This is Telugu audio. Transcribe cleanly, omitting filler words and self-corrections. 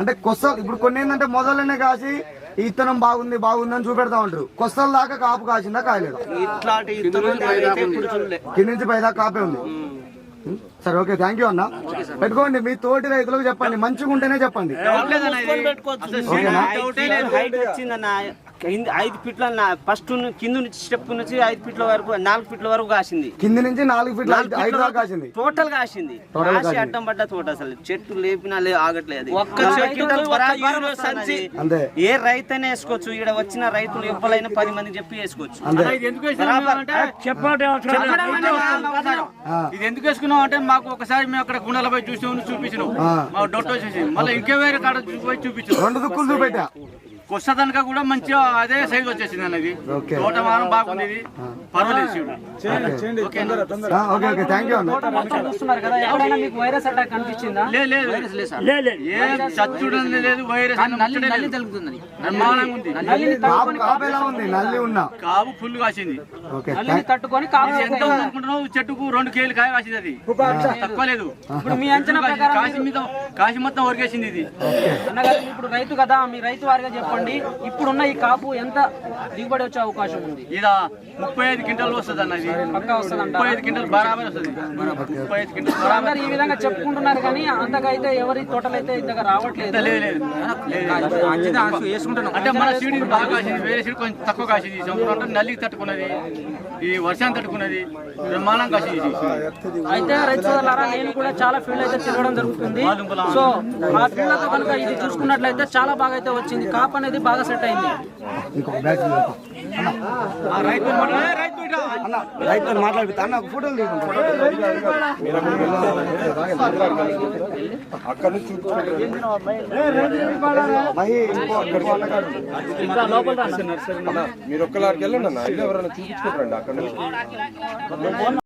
అంటే కొస్సలు ఇప్పుడు కొన్ని ఏంటంటే మొదలనే కాసి ఈ ఇత్తనం బాగుంది బాగుంది అని చూపెడతా ఉంటారు. కొస్సల దాకా కాపు కాసిందా కాయలేదు? కింద నుంచి పైదా కాపే ఉంది. సరే ఓకే, థ్యాంక్ యూ అన్న. పెట్టుకోండి, మీ తోటి రైతులకు చెప్పండి, మంచిగా ఉంటేనే చెప్పండి. 5 ఫీట్ల ఫస్ట్ కింద నుంచి స్టెప్ నుంచి 5 ఫీట్ల వరకు 4 ఫీట్ల వరకు కాసింది. కింద నుంచి 4 ఫీట్ల 5 దాకా కాసింది. టోటల్ కాసింది. కాసి అడ్డం పడ్డ తోట అసలు చెట్టు లేపినా ఆగట్లేదు. ఏ రైతైనా వేసుకోవచ్చు. ఇక్కడ వచ్చిన రైతులు ఎవ్వరైనా 10 మంది చెప్పి వేసుకోవచ్చు. ఇది ఎందుకు వేసుకున్నాం అంటే మాకు ఒకసారి మేము అక్కడ గుండెలపై చూపించినాం, మాకు డొట్ట వచ్చేసి మళ్ళీ ఇంకే వేరే కాడ చూపించాం. 2 దుక్కులు చూపెట్టా. కొస్తదనక కూడా మంచిగా అదే సైజ్ వచ్చేసింది అన్నది. తోట మానం బాగుంది, ఇది పర్వాలేదు. చూస్తున్నారు కదా, ఎవరైనా మీకు వైరస్ అటాక్ కనిపించిందా? లేదు, చచ్చుడు లేదు, వైరస్ తగ్గుతుంది. కాపు ఫుల్ కాసింది. తట్టుకొని ఎంత అనుకుంటున్నావు? చెట్టుకు 2 కేజీలు కాయ కాసింది. అది తక్కువ లేదు. ఇప్పుడు మీ అంచనా ప్రకారం కాసి మొత్తం వరికేసింది ఇది. అన్నగారు ఇప్పుడు రైతు కదా, మీ రైతు వారిగా చెప్పండి, ఇప్పుడున్న ఈ కాపు ఎంత దిగుబడి వచ్చే అవకాశం ఉంది? ఇదా 35 క్వింటాలు వస్తుంది అన్నది. 35 క్వింటాలు బరాబర్ వస్తుంది. 35 క్వింటాలు బరాబర్. ఈ విధంగా చెప్పుకుంటున్నారు కానీ అంతకైతే ఎవరి తోటలు అయితే ఇంతగా రావట్లేదు. అంటే మన సీడ్ బాగా కాసింది, వేరే సీడ్ కొంచెం తక్కువ కాసింది. అంటే నల్లికి తట్టుకున్నది, ఈ వర్షాన్ని తట్టుకున్నది, బ్రహ్మాండం కాసింది. అయితే రైతు సోదరులారా, నేను కూడా చాలా ఫీల్డ్ అయితే తిరగడం జరుగుతుంది. సో ఆ ఫీల్డ్ తో కనుక ఇది చూసుకున్నట్లయితే చాలా బాగా అయితే వచ్చింది. కాపు అనేది బాగా సెట్ అయింది. రైతు మాట్లాడుతా ఫోటోలు అక్కడ నుంచి మీరు ఒక్కలాడికి వెళ్ళండి అన్న, ఎవరైనా చూపించుకుంటారండి అక్కడ నుంచి.